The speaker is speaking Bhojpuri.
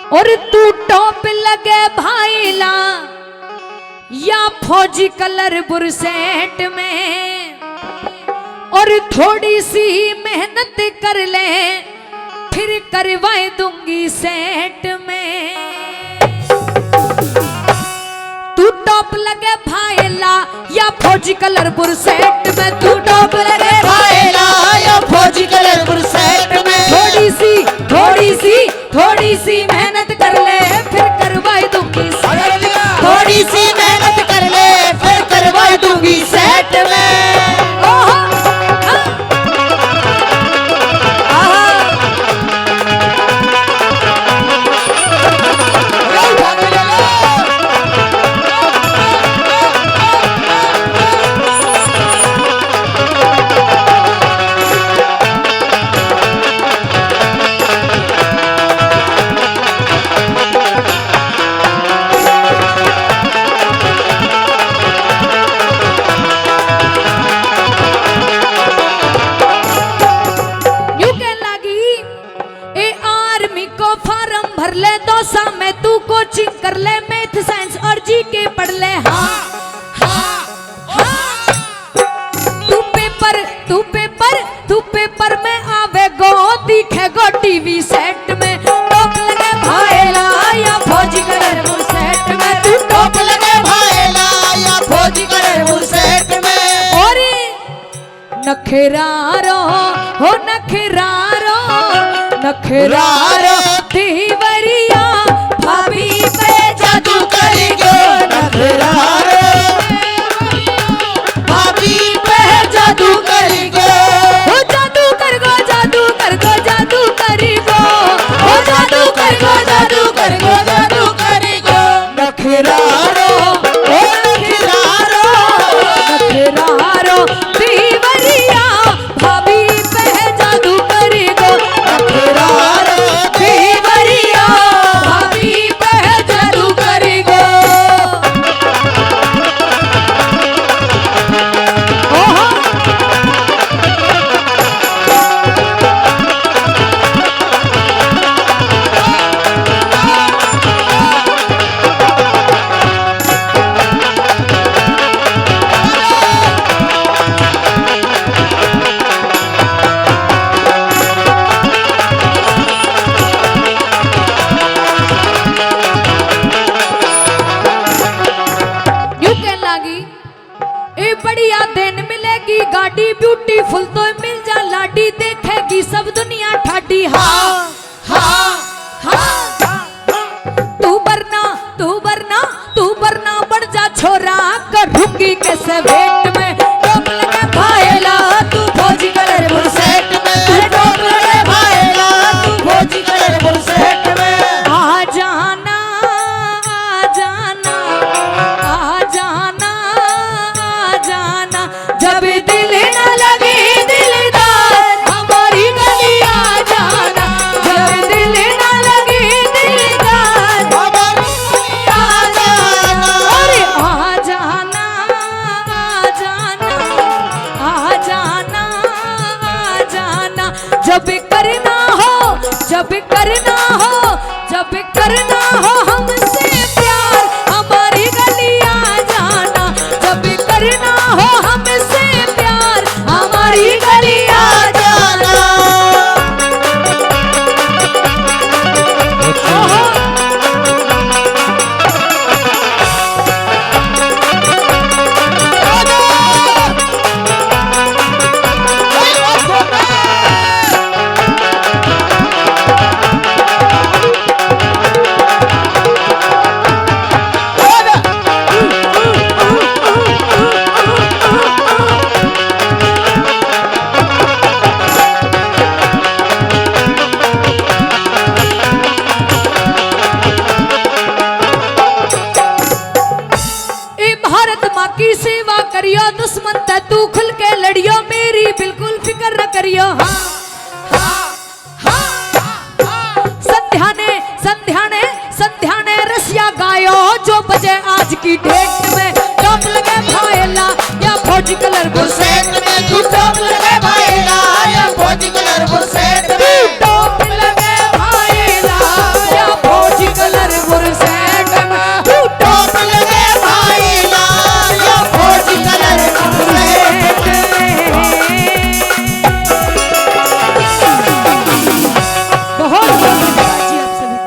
और तू टॉप लगे भाईला या फौजी कलर बुरसेट में, और थोड़ी सी मेहनत कर ले फिर करवाए दूंगी सेट में। तू टॉप लगे भाईला या फौजी कलर बुरसेट में, तू टॉप लगे भाईला या फौजी कलर बुरसेट में। थोड़ी सी मेहनत कर ले फिर करवाई दूंगी सेट। थोड़ी सी मेहनत कर ले फिर करवाई दूंगी सेट में। भर ले दोसा में तू कोचिंग कर ले, मैथ साइंस और जीके पढ़ ले। तू पेपर में आवे गो दिखे गो टीवी सेट में। टॉप लगे भाईला या फौजी कलर बुरसेट में, तू टॉप लगे भाईला या फौजी कलर बुरसेट में। और नखरारो हो नखरारो देवरिया भाभी पे जादू करेगो। नखरारो भाभी पे जादू करेगो। हो जादू करगो जादू करगो जादू करेगो। हो जादू करगो जादू करगो जादू करेगो। नखरारो हो नखरारो देवरिया भाभी पे जादू करेगो। नखरारो देवरिया भाभी पे जादू करेगो। बढ़िया दिन मिलेगी गाड़ी ब्यूटीफुल तो मिल जा लाडी, देखेगी सब दुनिया ठाडी। हाँ तू बरना बढ़ जा छोरा करूंगी कैसे वेट में। टॉप लगे भाईला तू फौजी कलर बुरसेट में। टॉप लगे भाईला तू फौजी कलर बुरसेट में। आ जाना जब दिल न लगे दिलदार हमारी गली आ जाना। जब दिल न लगे दिलदार हमारी गली आ जाना। अरे आ जाना जब करना हो हमसे प्यार हमारी गली आ जाना। जब करना हो हमसे प्यार हमारी गली आ जाना। की सेवा करियो दुश्मन ते तू खुल के लड़ियो, मेरी बिल्कुल फिक्र न करियो। संध्या ने रसिया गायो जो बजे आज की डेट में। टॉप लगे भाईला या फौजी कलर बुरसेट